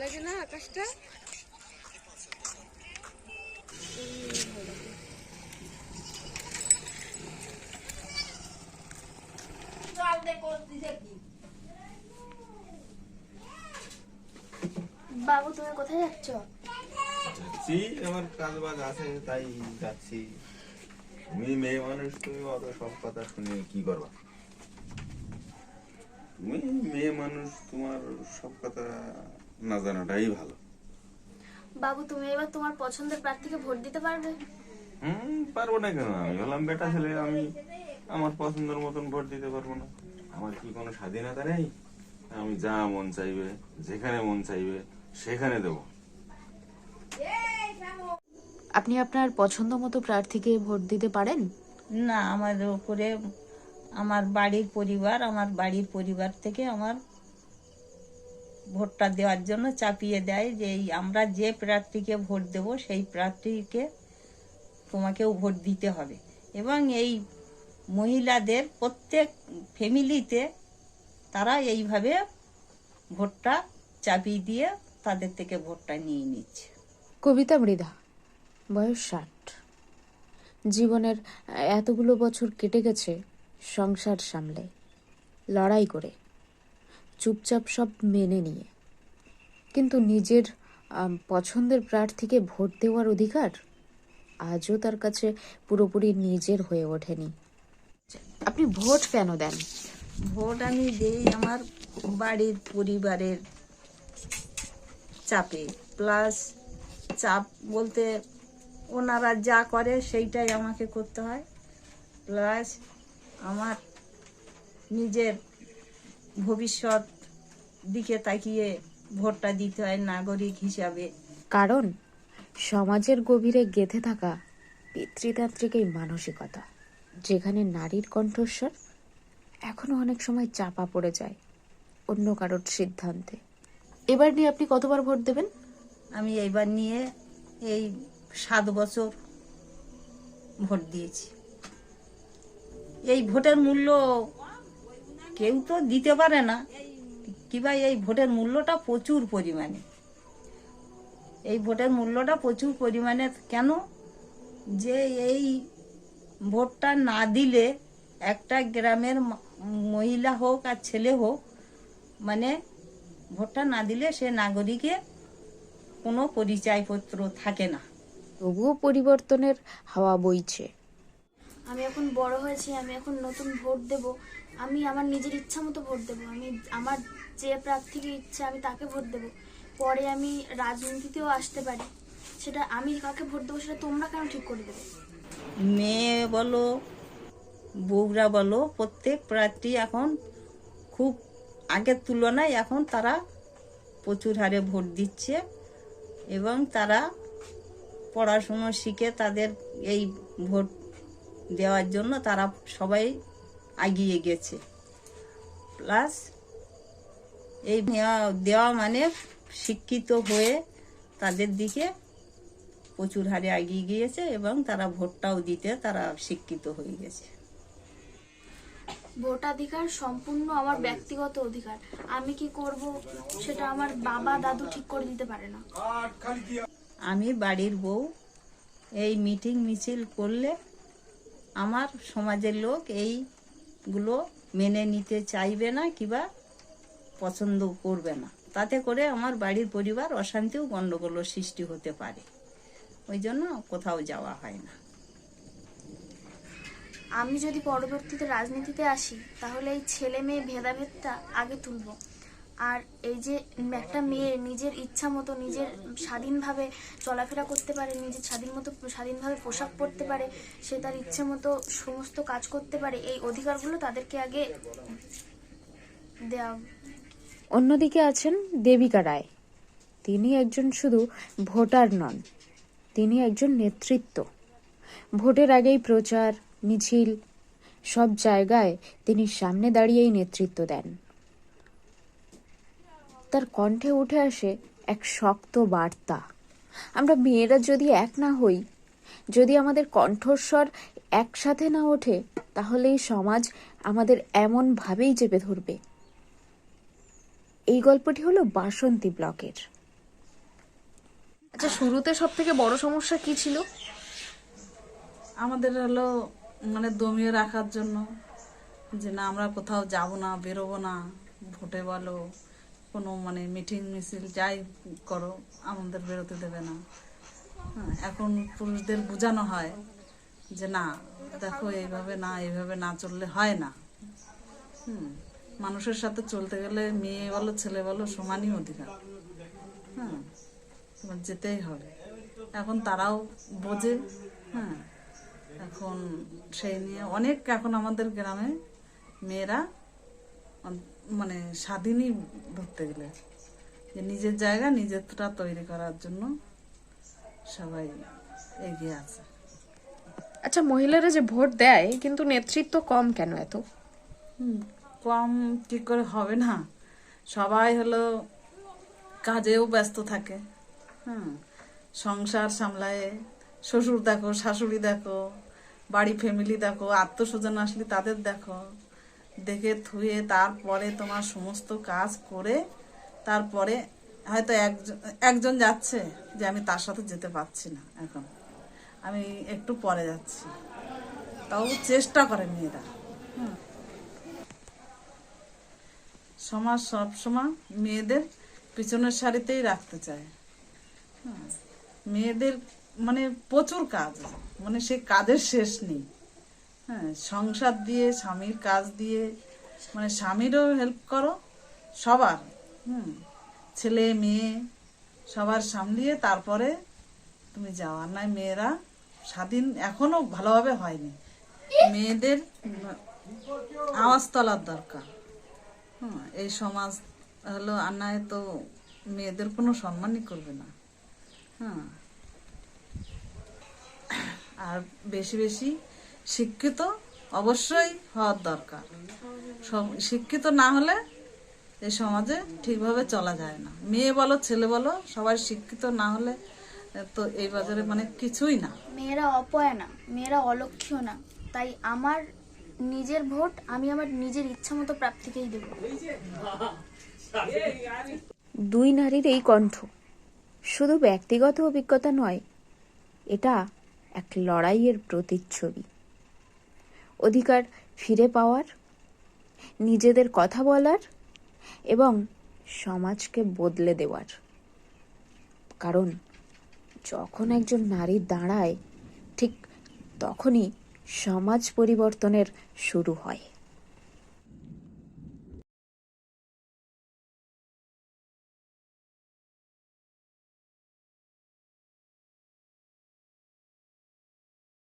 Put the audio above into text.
লাগে না আকাশটা? বাবু তুমি কোথায় যাচ্ছ? যাচ্ছি, আমার কাজ বাজ আছে তাই যাচ্ছি। তুমি মেয়ে মানুষ, তুমি অত সব কথা শুনে কি করবা? তুমি মেয়ে মানুষ, তোমার সব কথা না জানাটাই ভালো। বাবু তুমি এবার তোমার পছন্দের প্রার্থীকে ভোট দিতে পারবে? পারবো না কেন? আমি হলাম বেটা ছেলে, আমি আমার পছন্দের মতন ভোট দিতে পারবো না? আমার কি কোনো স্বাধীনতা নেই? আমি যা মন চাইবে, যেখানে মন চাইবে সেখানে দেবো। আপনি আপনার পছন্দ মতো প্রার্থীকে ভোট দিতে পারেন? না, আমাদের উপরে আমার বাড়ির পরিবার থেকে আমার ভোটটা দেওয়ার জন্য চাপিয়ে দেয় যে আমরা যে প্রার্থীকে ভোট দেব সেই প্রার্থীকে তোমাকেও ভোট দিতে হবে। এবং এই মহিলাদের প্রত্যেক ফ্যামিলিতে তারা এইভাবে ভোটটা চাপিয়ে দিয়ে তাদের থেকে ভোটটা নিয়ে নিচ্ছে। কবিতা মৃধা, বয়স 60। জীবনের এতগুলো বছর কেটে গেছে সংসার সামলে, লড়াই করে, চুপচাপ সব মেনে নিয়ে। কিন্তু নিজের পছন্দের প্রার্থীকে ভোট দেওয়ার অধিকার আজও তার কাছে পুরোপুরি নিজের হয়ে ওঠেনি। আপনি ভোট কেন দেন? ভোট আমি দেই আমার বাড়ির পরিবারের চাপে, প্লাস চাপ বলতে ওনারা যা করে সেইটাই আমাকে করতে হয়, প্লাস আমার নিজের ভবিষ্যৎ দিকে তাকিয়ে ভোটটা দিতে হয় নাগরিক হিসাবে। কারণ সমাজের গভীরে গেঁথে থাকা পিতৃতান্ত্রিক এই মানসিকতা, যেখানে নারীর কণ্ঠস্বর এখনো অনেক সময় চাপা পড়ে যায় অন্য কারোর সিদ্ধান্তে। এবার নিয়ে আপনি কতবার ভোট দেবেন? আমি এইবার নিয়ে এই 7 বছর ভোট দিয়েছি। এই ভোটের মূল্য কেউ তো দিতে পারে না, কিংবা এই ভোটের মূল্যটা প্রচুর পরিমাণে। এই ভোটের মূল্যটা প্রচুর পরিমাণে কেন? যে এই ভোটটা না দিলে একটা গ্রামের মহিলা হোক আর ছেলে হোক, মানে ভোটটা না দিলে সে নাগরিকের কোনো পরিচয়পত্র থাকে না। তবুও পরিবর্তনের হাওয়া বইছে। আমি এখন বড় হয়েছি, আমি এখন নতুন ভোট দেব। আমি আমার নিজের ইচ্ছা মতো ভোট দেবো। আমি আমার যে প্রার্থীকে ইচ্ছা আমি তাকে ভোট দেবো। পরে আমি রাজনীতিতেও আসতে পারি, সেটা আমি কাকে ভোট দেবো সেটা তোমরা কেন ঠিক করে দেবে? মেয়ে বলো বউরা বলো, প্রত্যেক প্রার্থী এখন খুব আগের তুলনায় এখন তারা প্রচুর হারে ভোট দিচ্ছে এবং তারা পড়াশুনো শিখে তাদের এই ভোট দেওয়ার জন্য তারা সবাই এগিয়ে গেছে। প্লাস এই দেওয়া মানে শিক্ষিত হয়ে তাদের দিকে প্রচুর হারে এগিয়ে গিয়েছে এবং তারা ভোটটাও দিতে তারা শিক্ষিত হয়ে গেছে। ভোটাধিকার সম্পূর্ণ আমার ব্যক্তিগত অধিকার। আমি কি করব সেটা আমার বাবা দাদু ঠিক করে দিতে পারে না। আমি বাড়ির বউ, এই মিটিং মিছিল করলে আমার সমাজের লোক এইগুলো মেনে নিতে চাইবে না কিংবা পছন্দ করবে না। তাতে করে আমার বাড়ির পরিবার অশান্তিও গণ্ডগোলের সৃষ্টি হতে পারে, ওই জন্য কোথাও যাওয়া হয় না। আমি যদি পরবর্তীতে রাজনীতিতে আসি তাহলে এই ছেলে মেয়ে ভেদাভেদটা আগে তুলব। আর এই যে একটা মেয়ে নিজের ইচ্ছা মতো নিজের স্বাধীনভাবে চলাফেরা করতে পারে, নিজের স্বাধীনভাবে পোশাক পরতে পারে, সে তার ইচ্ছে মতো সমস্ত কাজ করতে পারে, এই অধিকারগুলো তাদেরকে আগে দেওয়া। অন্যদিকে আছেন দেবিকা রায়। তিনি একজন শুধু ভোটার নন, তিনি একজন নেতৃত্ব। ভোটের আগেই প্রচার মিছিল সব জায়গায় তিনি সামনে দাঁড়িয়েই নেতৃত্ব দেন। তার কণ্ঠে উঠে আসে এক শক্ত বার্তা। আমরা মেয়েরা যদি এক না হই, যদি আমাদের কণ্ঠস্বর একসাথে না ওঠে, তাহলে এই সমাজ আমাদের এমন ভাবেই চেপে ধরবে। এই গল্পটি হলো বাসন্তী ব্লকের। আচ্ছা, শুরুতে সব থেকে বড় সমস্যা কি ছিল? আমাদের হলো মানে দমিয়ে রাখার জন্য, যে না আমরা কোথাও যাব না, বেরোবো না, ভোটে বলো কোনো মানে মিটিং মিছিল যাই করো আমাদের বেরোতে দেবে না। হ্যাঁ, এখন পুরুষদের বোঝানো হয় যে না দেখো এইভাবে না চললে হয় না। মানুষের সাথে চলতে গেলে মেয়ে বলো ছেলে বলো সমানই অধিকার। হ্যাঁ, তোমার যেতেই হবে। এখন তারাও বোঝে। হ্যাঁ, এখন সেই নিয়ে অনেক এখন আমাদের গ্রামে মেয়েরা মানে স্বাধীনই ধরতে গেলে, যে নিজের জায়গা নিজেরটা তৈরি করার জন্য সবাই এগিয়ে আছে। আচ্ছা, মহিলারা যে ভোট দেয় কিন্তু নেতৃত্ব কম কেন এত? কম কি করে হবে না, সবাই হলো কাজেও ব্যস্ত থাকে। সংসার সামলায়, শ্বশুর দেখো, শাশুড়ি দেখো, বাড়ি ফ্যামিলি দেখো, আত্মস্বজন আসলে তাদের দেখো, দেখে থুয়ে তারপরে তোমার সমস্ত কাজ করে তারপরে হয়তো একজন যাচ্ছে যে আমি তার সাথে যেতে পারছি না, এখন আমি একটু পরে যাচ্ছি, তাও চেষ্টা করে মেয়েরা। সমাজ সবসময় মেয়েদের পিছনের সারিতেই রাখতে চায়। মেয়েদের মানে প্রচুর কাজ, মানে সে কাজের শেষ নেই। হ্যাঁ, সংসার দিয়ে, স্বামীর কাজ দিয়ে, মানে স্বামীরও হেল্প করো সবার, ছেলে মেয়ে সবার সামলিয়ে তারপরে তুমি যাও। আর নয় মেয়েরা স্বাধীন এখনো ভালোভাবে হয়নি। মেয়েদের আওয়াজ তোলার দরকার। এই সমাজ হলো আর নয় তো মেয়েদের কোনো সম্মানই করবে না। হ্যাঁ, আর বেশি বেশি শিক্ষিত অবশ্যই হওয়ার দরকার। শিক্ষিত না হলে এই সমাজে ঠিকভাবে চলা যায় না। মেয়ে বলো ছেলে বলো সবাই শিক্ষিত না হলে তো এই বাজারে মানে কিছুই না। মেয়েরা অপয়া না, মেয়েরা অলক্ষ্য না, তাই আমার নিজের ভোট আমি আমার নিজের ইচ্ছা মতো প্রার্থীকেই দেব। দুই নারীর এই কণ্ঠ শুধু ব্যক্তিগত অভিজ্ঞতা নয়, এটা এক লড়াইয়ের প্রতিচ্ছবি। অধিকার ফিরে পাওয়ার, নিজেদের কথা বলার এবং সমাজকে বদলে দেওয়ার। কারণ যখন একজন নারী দাঁড়ায় ঠিক তখনই সমাজ পরিবর্তনের শুরু হয়।